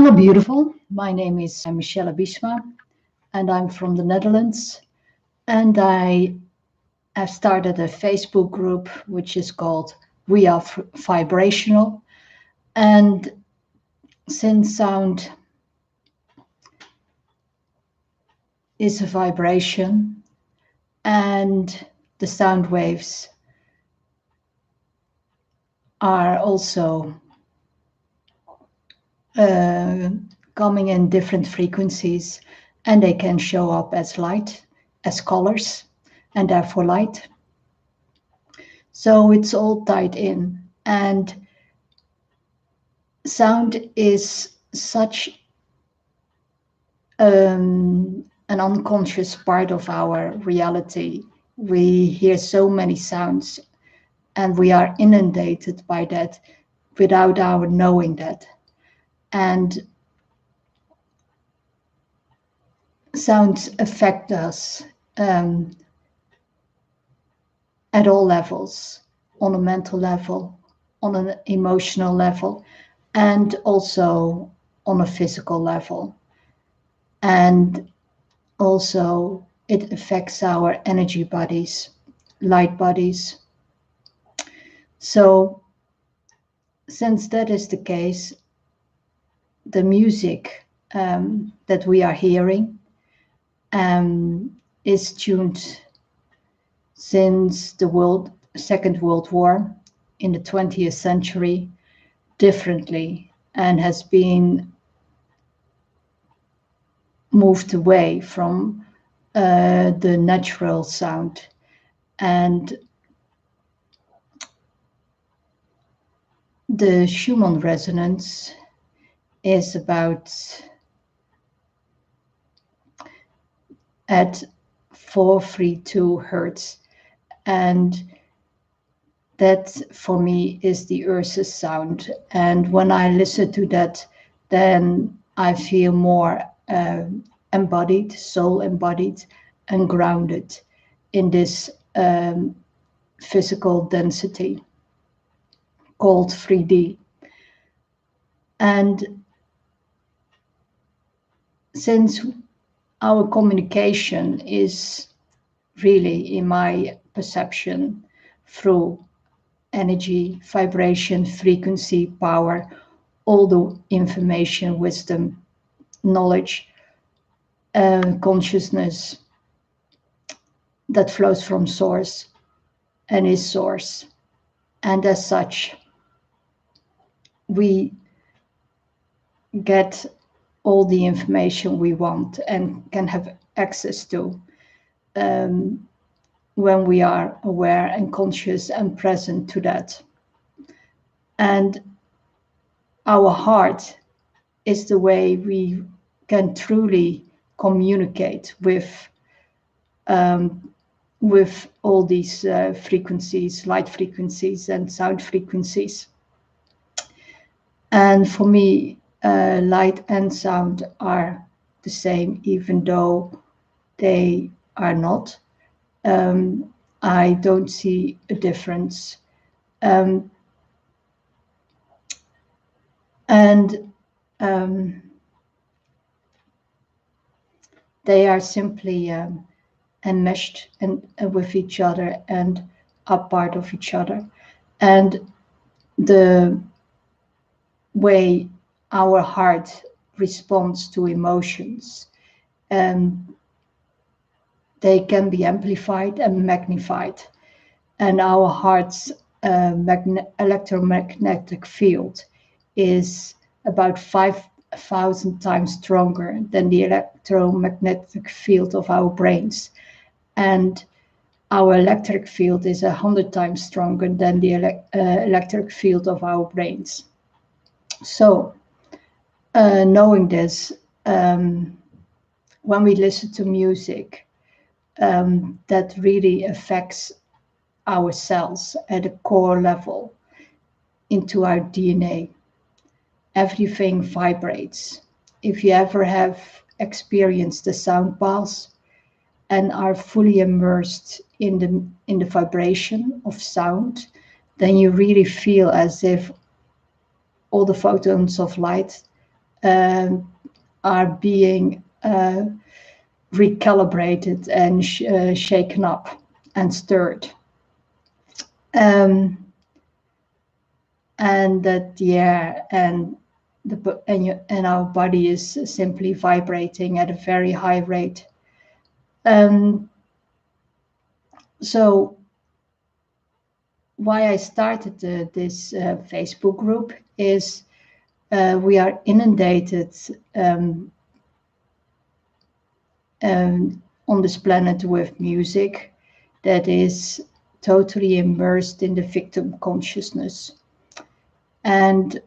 Hello, beautiful. My name is Michelle Abisma, and I'm from the Netherlands. And I have started a Facebook group which is called Vibrational. And since sound is a vibration and the sound waves are also coming in different frequencies, and they can show up as light, as colors, and therefore light. So it's all tied in. And sound is such an unconscious part of our reality. We hear so many sounds, and we are inundated by that without our knowing that. And sounds affect us at all levels, on a mental level, on an emotional level, and also on a physical level. And also it affects our energy bodies, light bodies. So since that is the case, the music that we are hearing is tuned since the Second World War in the 20th century differently, and has been moved away from the natural sound. And the Schumann resonance is about at 432 hertz, and that for me is the Ursus sound. And when I listen to that, then I feel more embodied, soul embodied, and grounded in this physical density called 3D. And since our communication is really, in my perception, through energy, vibration, frequency, power, all the information, wisdom, knowledge, consciousness that flows from source and is source. And as such, we get all the information we want and can have access to when we are aware and conscious and present to that. And our heart is the way we can truly communicate with all these frequencies, light frequencies and sound frequencies. And for me, light and sound are the same, even though they are not. I don't see a difference. And they are simply enmeshed and with each other and are part of each other. And the way our heart responds to emotions, they can be amplified and magnified. And our heart's electromagnetic field is about 5,000 times stronger than the electromagnetic field of our brains. And our electric field is 100 times stronger than the electric field of our brains. So, knowing this, when we listen to music, that really affects our cells at a core level into our DNA. Everything vibrates. If you ever have experienced the sound baths and are fully immersed in the vibration of sound, then you really feel as if all the photons of light are being recalibrated and shaken up and stirred. And that the air and our body is simply vibrating at a very high rate. So why I started this Facebook group is we are inundated on this planet with music that is totally immersed in the victim consciousness. And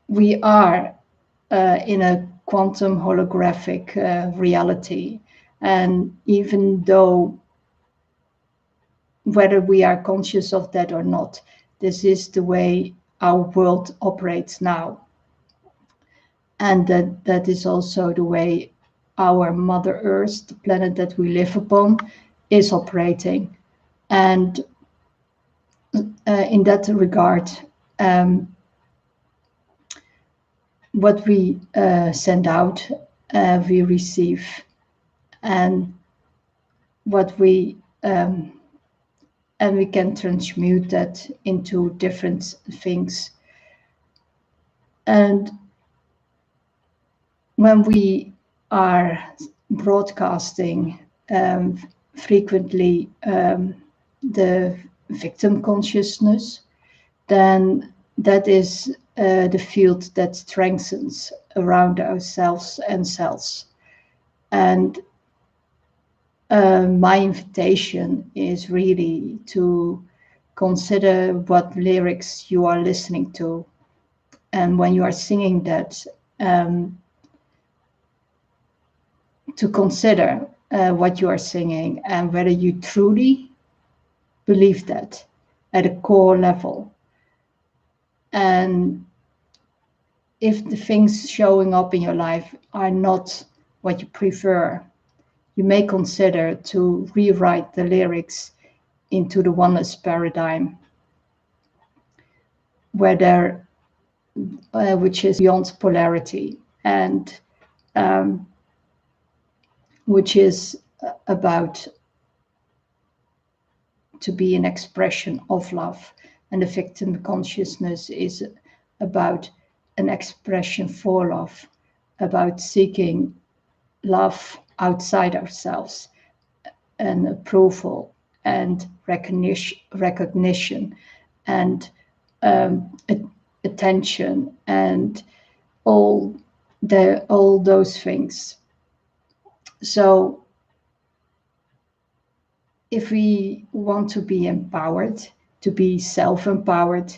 we are in a quantum holographic reality. And even though, whether we are conscious of that or not, this is the way our world operates now. And that is also the way our Mother Earth, the planet that we live upon, is operating. And in that regard, what we send out, we receive, and what we and we can transmute that into different things. And when we are broadcasting frequently the victim consciousness, then that is the field that strengthens around ourselves and selves. And my invitation is really to consider what lyrics you are listening to. And when you are singing that, to consider what you are singing and whether you truly believe that at a core level. And if the things showing up in your life are not what you prefer, you may consider to rewrite the lyrics into the oneness paradigm, which is beyond polarity, and which is about to be an expression of love. And the victim consciousness is about an expression for love, about seeking love outside ourselves, and approval and recognition and attention and all those things. So if we want to be empowered, to be self-empowered,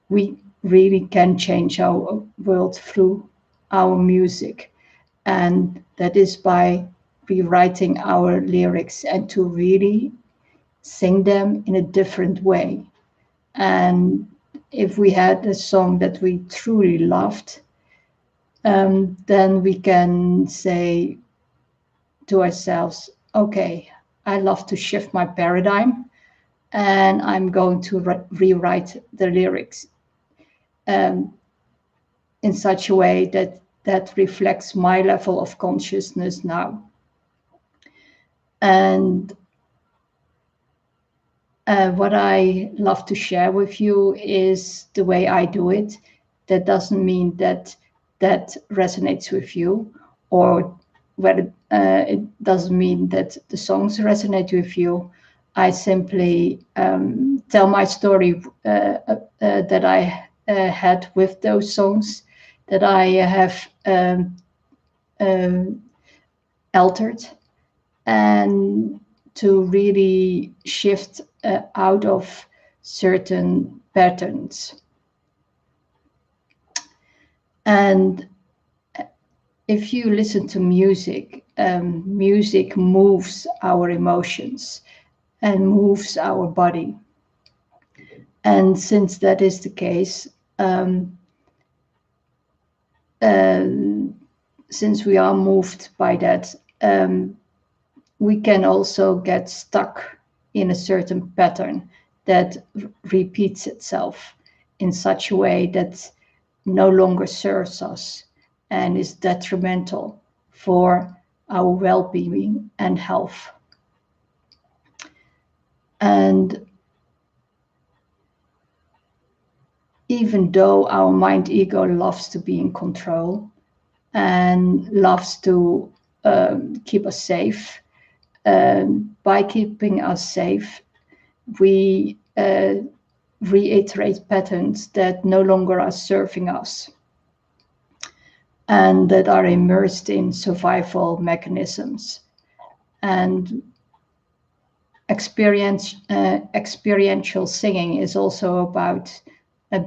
we really can change our world through our music. And that is by rewriting our lyrics and to really sing them in a different way. And if we had a song that we truly loved, then we can say to ourselves, okay, I love to shift my paradigm, and I'm going to rewrite the lyrics in such a way that reflects my level of consciousness now. And what I love to share with you is the way I do it. That doesn't mean that resonates with you, or whether it doesn't mean that the songs resonate with you. I simply tell my story that I had with those songs, that I have altered, and to really shift out of certain patterns. And if you listen to music, music moves our emotions and moves our body. And since that is the case, since we are moved by that, we can also get stuck in a certain pattern that repeats itself in such a way that no longer serves us and is detrimental for our well-being and health. And even though our mind ego loves to be in control and loves to keep us safe, by keeping us safe, we reiterate patterns that no longer are serving us and that are immersed in survival mechanisms. And experiential singing is also about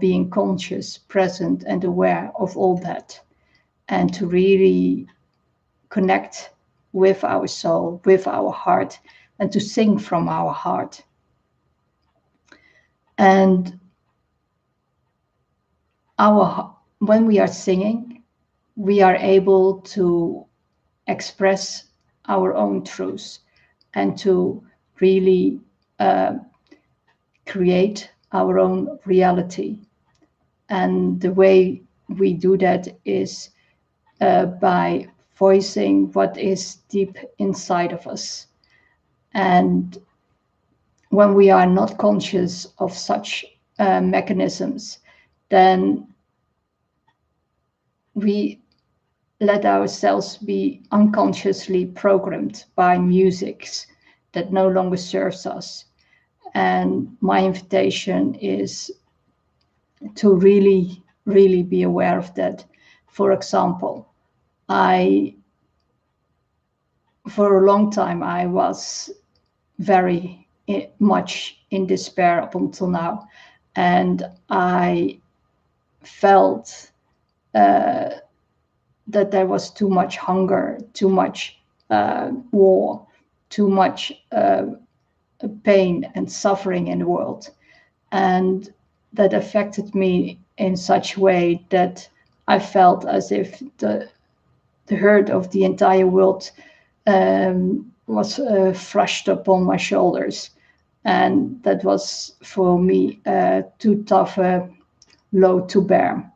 being conscious, present, and aware of all that, and to really connect with our soul, with our heart, and to sing from our heart. And when we are singing, we are able to express our own truths and to really create our own reality. And the way we do that is by voicing what is deep inside of us. And when we are not conscious of such mechanisms, then we let ourselves be unconsciously programmed by musics that no longer serves us. And my invitation is to really, really be aware of that. For example, for a long time, I was very much in despair up until now. And I felt that there was too much hunger, too much war, too much pain and suffering in the world. And that affected me in such a way that I felt as if the hurt of the entire world was thrust upon my shoulders. And that was for me too tough a load to bear.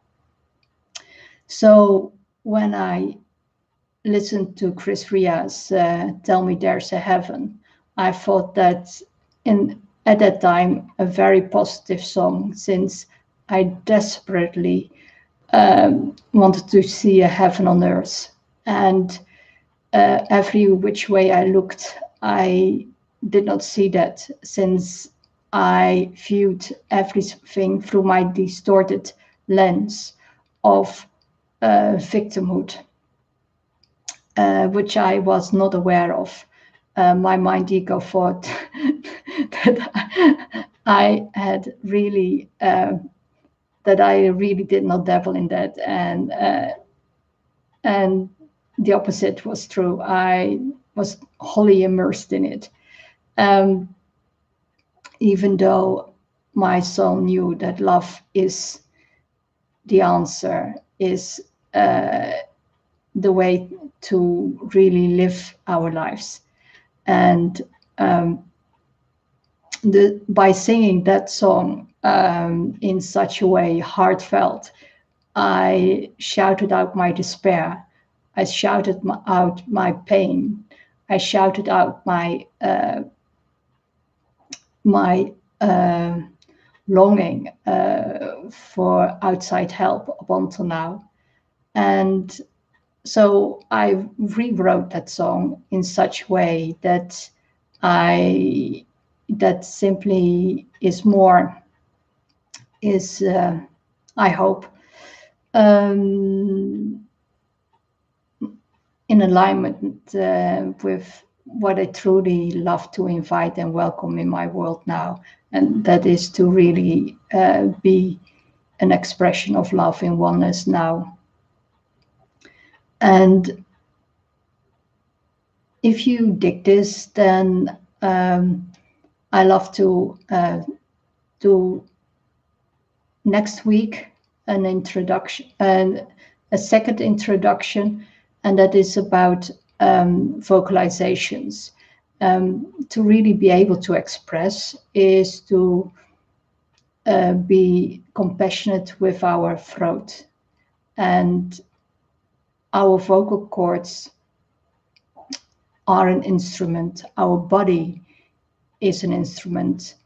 So when I listened to Chris Ria's Tell Me There's a Heaven, I thought that at that time a very positive song, since I desperately wanted to see a heaven on earth. And every which way I looked, I did not see that, since I viewed everything through my distorted lens of victimhood, which I was not aware of. My mind ego thought that I had really, that I really did not dabble in that, and the opposite was true. I was wholly immersed in it, even though my soul knew that love is the answer, is the way to really live our lives. And by singing that song in such a way, heartfelt, I shouted out my despair. I shouted out my pain. I shouted out my longing for outside help up until now. And so I rewrote that song in such a way that simply is more, I hope, in alignment with what I truly love to invite and welcome in my world now. And that is to really be an expression of love in oneness now. And if you dig this, then I love to do next week an introduction, a second introduction, and that is about vocalizations. To really be able to express is to be compassionate with our throat, and our vocal cords are an instrument. Our body is an instrument,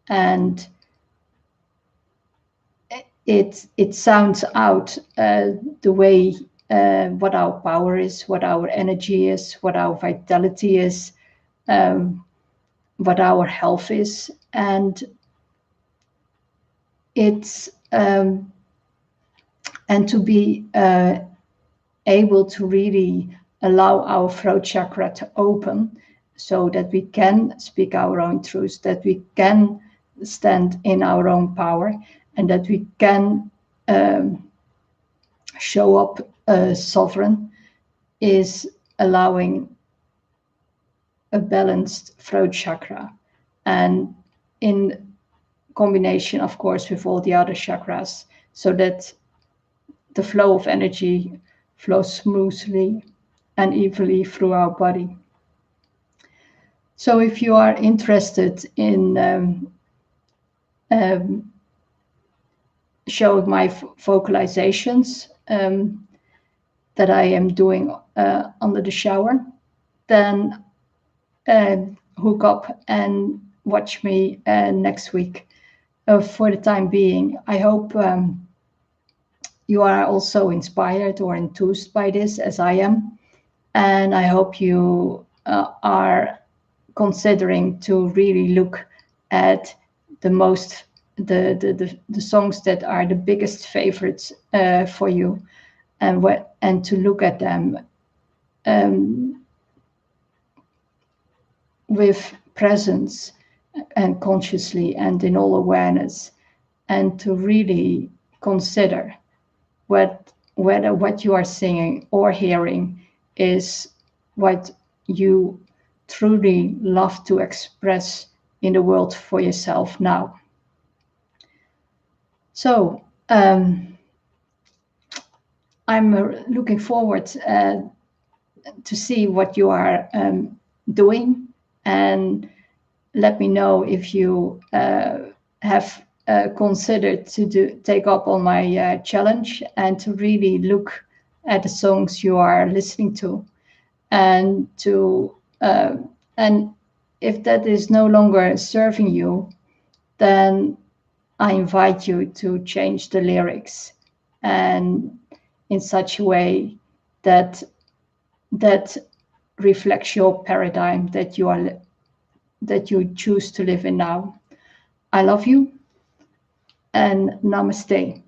and it sounds out the way what our power is, what our energy is, what our vitality is, what our health is, and it's and to be able to really allow our throat chakra to open so that we can speak our own truths, that we can stand in our own power, and that we can show up sovereign, is allowing a balanced throat chakra. And in combination, of course, with all the other chakras, so that the flow of energy flows smoothly and evenly through our body. So if you are interested in showing my vocalizations that I am doing under the shower, then hook up and watch me next week. For the time being, I hope you are also inspired or enthused by this, as I am, and I hope you are considering to really look at the songs that are the biggest favorites for you, and to look at them with presence and consciously and in all awareness, and to really consider whether what you are singing or hearing is what you truly love to express in the world for yourself now. So I'm looking forward to see what you are doing, and let me know if you have considered to take up on my challenge, and to really look at the songs you are listening to, and to and if that is no longer serving you, then I invite you to change the lyrics, and in such a way that reflects your paradigm that you choose to live in now. I love you, and namaste.